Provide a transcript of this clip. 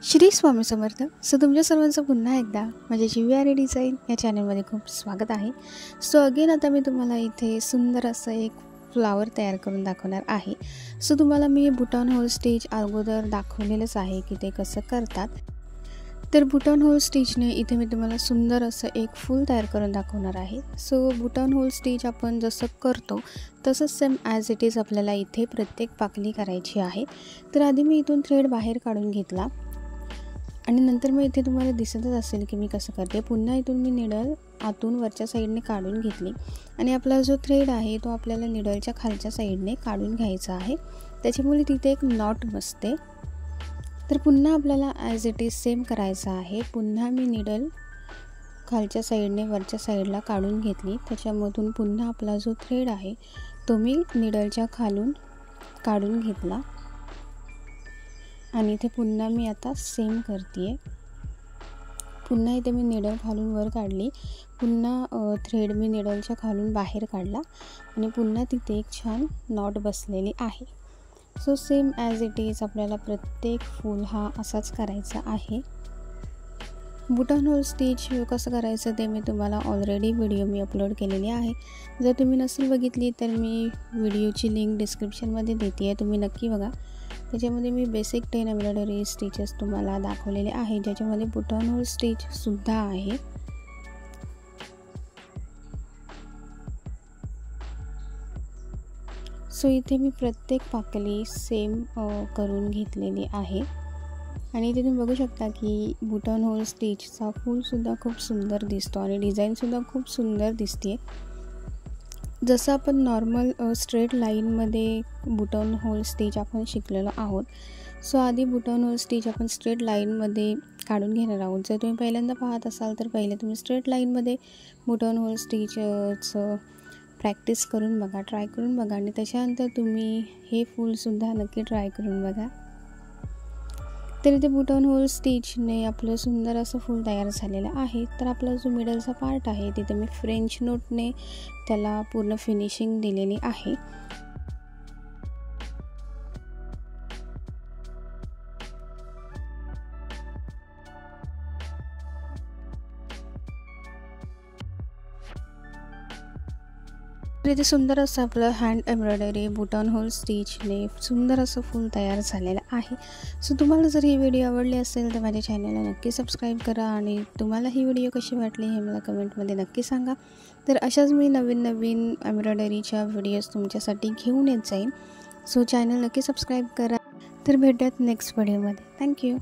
श्री स्वामी समर्थ. तुमच्या सर्वांचं पुन्हा एकदा माझ्या जीवीआर डिझाईन या चॅनलमध्ये खूप स्वागत आहे. अगेन आता मी तुम्हाला इथे सुंदर असं एक फ्लावर तयार करून दाखवणार आहे. तुम्हाला मी बुटॉन होल स्टिच अगोदर दाखवलेलंच आहे की ते कसं करतात. तर बुटॉन होल स्टिचने इथे मी तुम्हाला सुंदर असं एक फूल तयार करून दाखवणार आहे. बुटॉन होल स्टिच आपण जसं करतो तसंच सेम ॲज इट इज आपल्याला इथे प्रत्येक पाकळी करायची आहे. तर आधी मी इथून थ्रेड बाहेर काढून घेतला आणि नंतर मग इथे तुम्हाला दिसतच असेल की मी कसं करते. पुन्हा इथून मी निडल आतून वरच्या साईडने काढून घेतली आणि आपला जो थ्रेड आहे तो आपल्याला निडलच्या खालच्या साईडने काढून घ्यायचा आहे. त्याच्यामुळे तिथे एक नॉट बसते. तर पुन्हा आपल्याला ॲज इट इज सेम करायचं आहे. पुन्हा मी निडल खालच्या साईडने वरच्या साईडला काढून घेतली. त्याच्यामधून पुन्हा आपला जो थ्रेड आहे तो मी निडलच्या खालून काढून घेतला आणि इथे पुन्हा मी आता सेम करते. पुन्हा इथे मी निडल खालून वर काढली. पुन्हा थ्रेड मी निडलच्या खालून बाहेर काढला आणि पुन्हा तिथे एक छान नॉट बसलेली आहे. सेम ॲज इट इज आपल्याला प्रत्येक फूल हा असाच करायचा आहे. बुटॉन होल स्टिच कसं करायचं ते मी तुम्हाला ऑलरेडी व्हिडिओ मी अपलोड केलेली आहे. जर तुम्ही नसेल बघितली तर मी व्हिडिओची लिंक डिस्क्रिप्शनमध्ये देते आहे, तुम्ही नक्की बघा. त्याच्यामध्ये मी बेसिक 10 एम्ब्रॉयडरी स्टिचेस तुम्हाला दाखवलेले आहे, ज्याच्यामध्ये बुटॉन होल स्टिचसुद्धा आहे. इथे मी प्रत्येक पाकळी सेम करून घेतलेली आहे आणि इथे तुम्ही बघू शकता की बुटॉन होल स्टिचचा फूलसुद्धा खूप सुंदर दिसतो आणि डिझाईनसुद्धा खूप सुंदर दिसते. जसं आपण नॉर्मल स्ट्रेट लाईनमध्ये बुटॉन होल स्टिच आपण शिकलेलो आहोत. आधी बुटॉन होल स्टिच आपण स्ट्रेट लाईनमध्ये काढून घेणार आहोत. जर तुम्ही पहिल्यांदा पाहत असाल तर पहिले तुम्ही स्ट्रेट लाईनमध्ये बुटॉन होल स्टिचचं प्रॅक्टिस करून बघा, ट्राय करून बघा आणि त्याच्यानंतर तुम्ही हे फूलसुद्धा नक्की ट्राय करून बघा. तर इथे बुटॉन होल स्टिचने आपलं सुंदर असं फूल तयार झालेलं आहे. तर आपला जो मिडलचा पार्ट आहे तिथे मी फ्रेंच नोटने त्याला पूर्ण फिनिशिंग दिलेली आहे. इथे सुंदर असं आपलं हँड एम्ब्रॉयडरी बुटॉन होल स्टिचने सुंदर असं फूल तयार झालेलं आहे. तुम्हाला जर ही व्हिडिओ आवडली असेल तर माझ्या चॅनलला नक्की सबस्क्राईब करा आणि तुम्हाला ही व्हिडिओ कशी वाटली हे मला कमेंटमध्ये नक्की सांगा. तर अशाच मी नवीन एम्ब्रॉयडरीच्या व्हिडिओज तुमच्यासाठी घेऊन येत जाईन. चॅनल नक्की सबस्क्राईब करा. तर भेटूयात नेक्स्ट व्हिडिओमध्ये. थँक्यू.